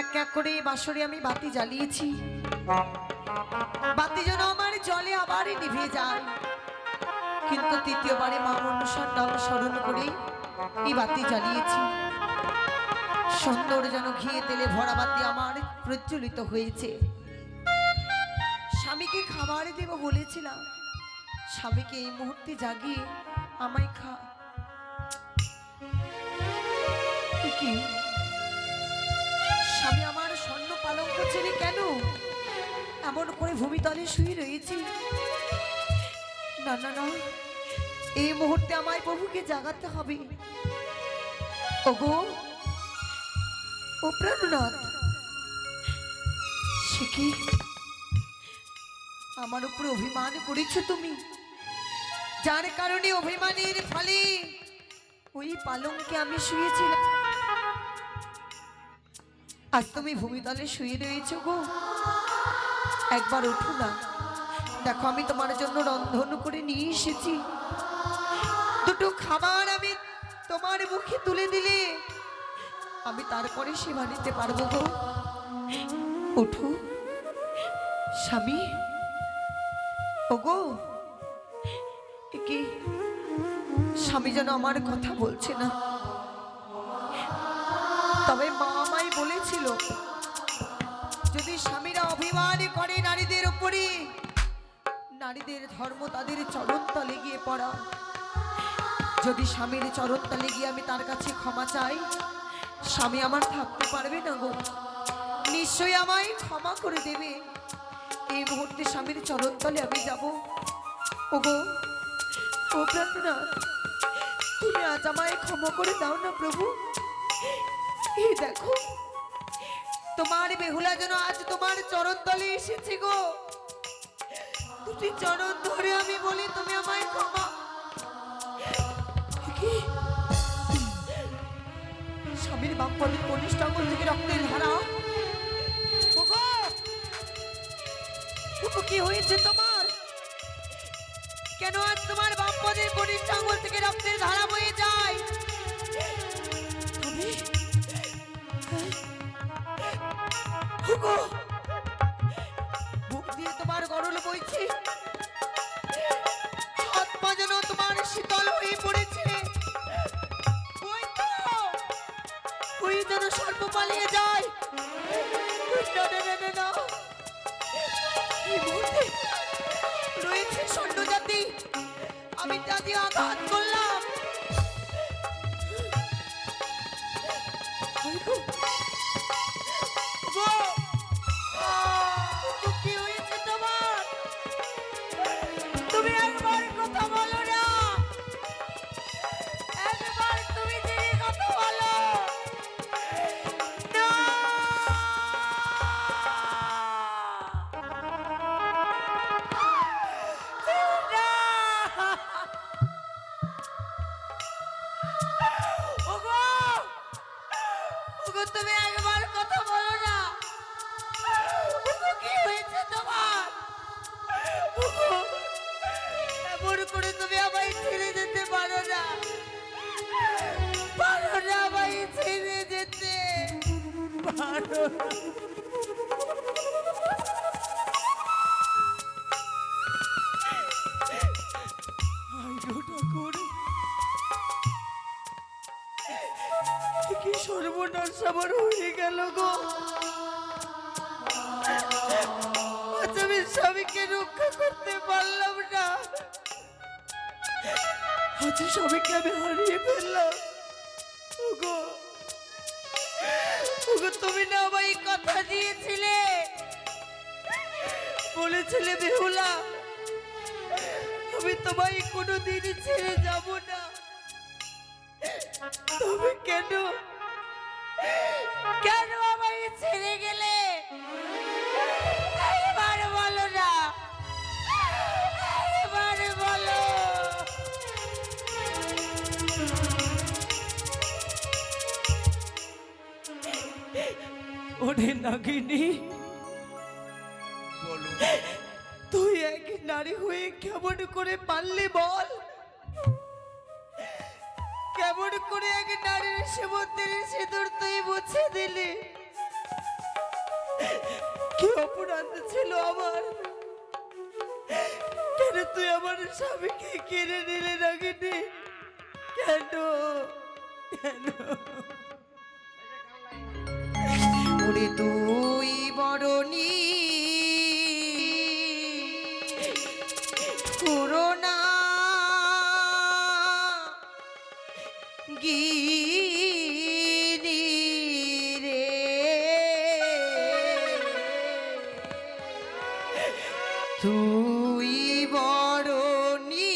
এক এক করে বাসরে আমি বাতি জ্বালিয়েছি, বাতি যেন আমার জলে আবার নিভে যায়। কিন্তু তৃতীয়বারে মা মনসার নাম স্মরণ করে এই বাতি জ্বালিয়েছি। সুন্দর যেন ঘিয়ে তেলে ভরা বাতি আমার প্রজ্বলিত হয়েছে। স্বামীকে খাবার দেব বলেছিলাম, স্বামীকে এই মুহূর্তে জাগিয়ে আমায় কি স্বামী আমার স্বর্ণ পালঙ্ক ছেড়ে কেন এমন করে ভূমিতলে শুয়ে রয়েছি? না না না, এই মুহূর্তে আমায় প্রভুকে জাগাতে হবে। ওগো ও প্রাণনাথ, সে কি আমার উপরে অভিমান করেছো তুমি? যার কারণে অভিমানের ফলে ওই পালঙ্কে আমি শুয়েছিলাম, আজ তুমি ভূমিতলে শুয়ে রয়েছো গো। একবার উঠো না, দেখো আমি তোমার জন্য রন্ধন করে নিয়ে এসেছি। দুটো খাবার আমি তোমার মুখে তুলে দিলে আমি তারপরে সেবা নিতে পারবো গো। ওঠো স্বামী। ওগো কি স্বামী যেন আমার কথা বলছে না, তবে মা আমায় বলেছিল যদি স্বামীরা অভিমান করে নারীদের উপরে, নারীদের ধর্ম তাদের চরণতলে গিয়ে পড়া। যদি স্বামীর চরণতলে গিয়ে আমি তার কাছে ক্ষমা চাই, স্বামী আমার থাকতে পারবে না গো, নিশ্চয়ই আমায় ক্ষমা করে দেবে। এই মুহূর্তে স্বামীর চরণতলে আমি যাব। ওগো ও প্রাণনাথ, তুমি আজ আমায় ক্ষমা করে দাও না প্রভু। এই দেখো তোমার বেহুলা যেন আজ তোমার চরণতলে এসেছে গো। দুটি চরণ ধরে আমি বলি তুমি আমায় ক্ষমা। স্বামীর বাম পদের কনিষ্ঠ আঙুল থেকে রক্তের ধারা। কি হয়েছে তোমার? কেন আজ তোমার বাম পদের কনিষ্ঠ আঙুল থেকে রক্তের ধারা বয়ে যায়? বুক দিয়ে তোমার গরল বইছে, হাত পা যেন তোমার শীতল হয়ে পড়েছে। ওই যেন সর্প পালিয়ে যায়। রয়েছে স্বর্ণ জাতি, আমি তা দিয়ে আঘাত করলাম। কি হয়েছে তোমার? তুমি একবার কথা বলো না, একবার তুমি যে কথা বলো না। তুমি একবার কথা বলো না, কি হয়েছে তোমার? এমন করে তুমি আমায় ছেড়ে যেতে পারো না, পারো না আমায় ছেড়ে যেতে পারো না। কি সর্বনাশ আমার হয়ে গেল গো। আমি স্বামীকে রক্ষা করতে পারলাম না, আজ স্বামীকে আমি হারিয়ে ফেললাম। ওগো ওগো, তুমি না আমায় কথা দিয়েছিলে, বলেছিলে বেহুলা আমি তোমায় কোনোদিন ছেড়ে যাব না। তুমি কেন কেন আমায় ছেড়ে গেলে? একবার বলো না, একবার বলো। ওরে নাগিনী, তুই এক নারী হয়ে কেমন করে পারলি বল? কেমন করে এক নারীর সমুদ্রের সিঁদুর তুই মুছে দিলি? কি অপরাধ ছিল আমার? কেন তুই আমার স্বামীকে কেড়ে নিলে রাগিনি? কেন কেন? ওরে তুই বরণী করোনা গিরি রে, তুই বরণী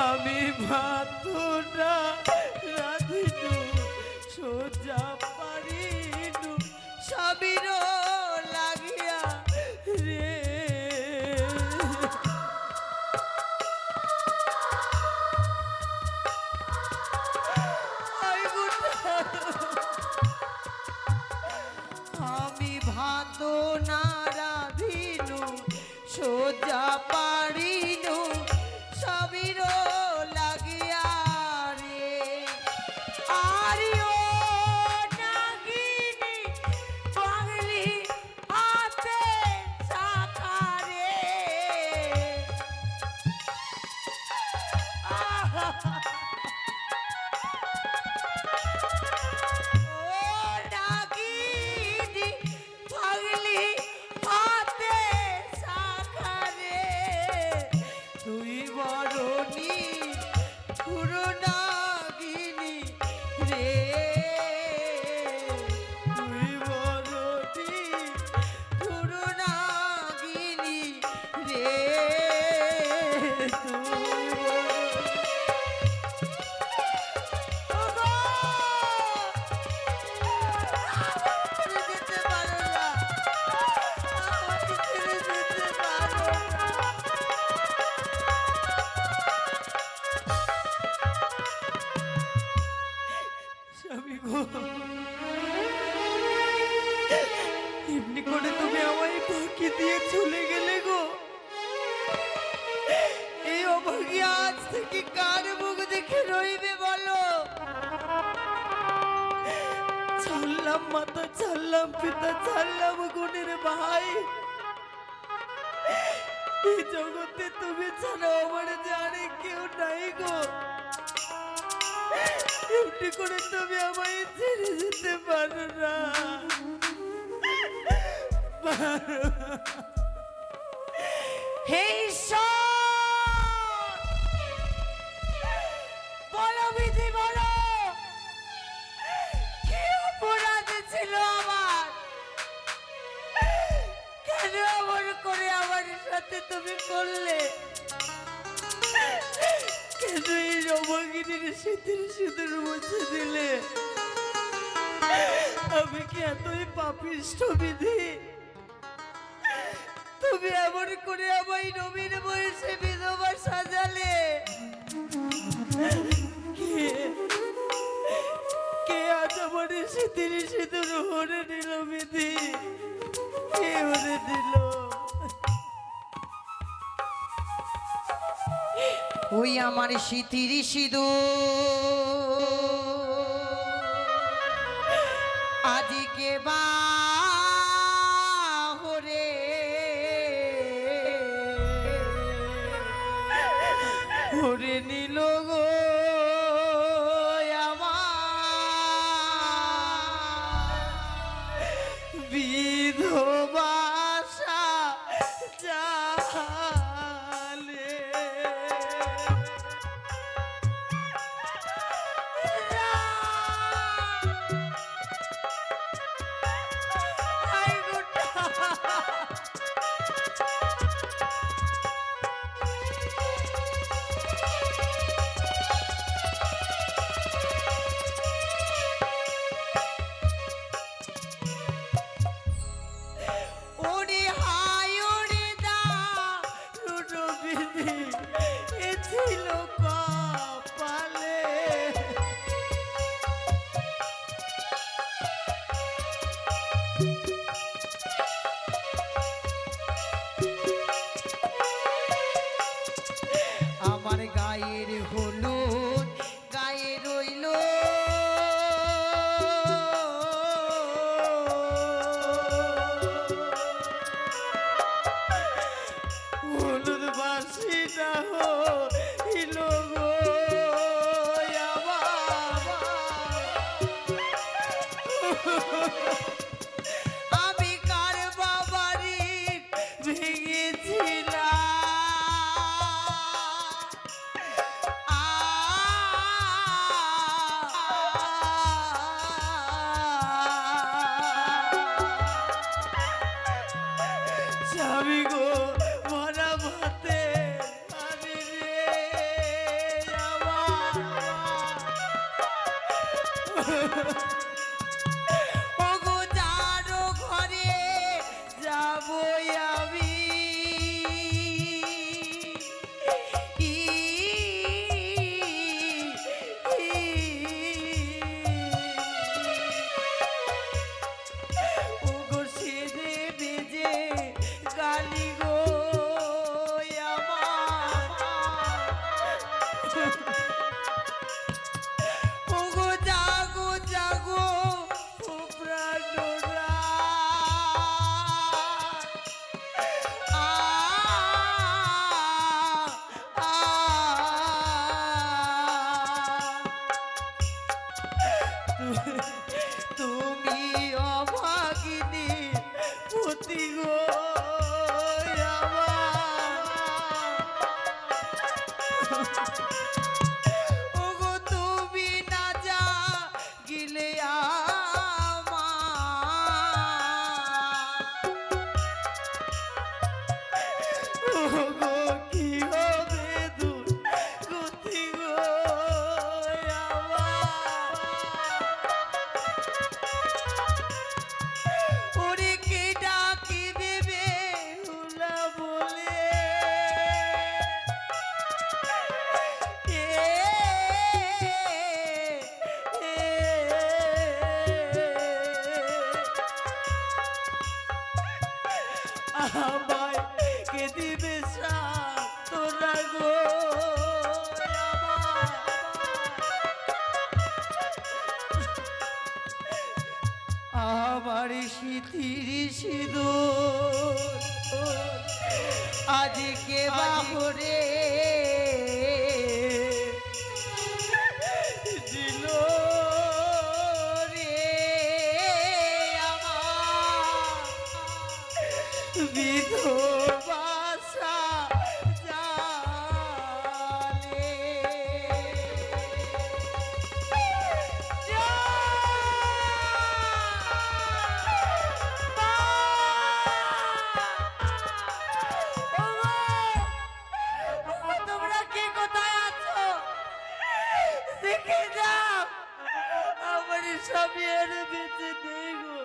আমি ভাতনা রাধিনু সোজা পারিনু স্বামীর লাগিয়া রে। আমি ভাতনা রাধিনু সোজা পারিনু স্বামীর লাগিয়া রে। আরিও নাগিনী পাগলি হাতে সাকারে, এমনি করে তুমি আমায় ফাঁকি দিয়ে চলে গেলে গো। এই অভাগী আজ থেকে কার মুখ দেখে রইবে বলো? ছাড়লাম মাতা, ছাড়লাম পিতা, ছাড়লাম গুণের ভাই। এই জগতে তুমি ছাড়া আমার জানে কেউ নাই গো। এমনি করে তুমি আমায় ছেড়ে যেতে পারো না। হে ঈশ্বর, বলো বিধি বলো, কি অপরাধ ছিল আমার? কেন এমন করে আমার সাথে তুমি করলে? কেন এই রমাগিনীর শীতের সিঁদুর মুছে দিলে? আমি কি এতই পাপিষ্ঠ বিধি? তুমি এমন করে আমায় নবীন বয়সে বিধবা সাজালে। কে আজ আমার শীতের সিঁদুর হরে নিল বিধি? কে হরে দিল? ওই আমার স্মৃতির সিঁদু আজকে বাহরে ওরে নিল গো আমার বিধবাসা জালে আমার গায়ের হলুদ গায়ে রইল হলুদ বাসিটা হইল গো আমি কার বাবারি ভেঙেছিলাম স্বামী গো মরা ভাতে আমি রে ওগো যারো ঘরে যাবো আমি ওগো সেজে বেজে গালি গো ওগো জাগো জাগো প্রাণরা তুমি অভাগিনী পতি গো ওগো তুমি না যা গিলে ওগো কি হবে দুর্গতি গো ওরে কে ডাকি দেবে হুলা বলে আমায় কে দিবে তোরা গো আমার স্মৃতির সিঁদুর আজকে বাহরে দিল রে আমার বিধবাসা জালে তোমরা কে কোথায় আছো দেখে যাও আমার স্বামী আর বেঁচে নেই গো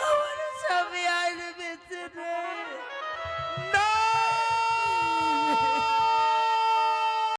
আমার স্বামী আর বেঁচে নেই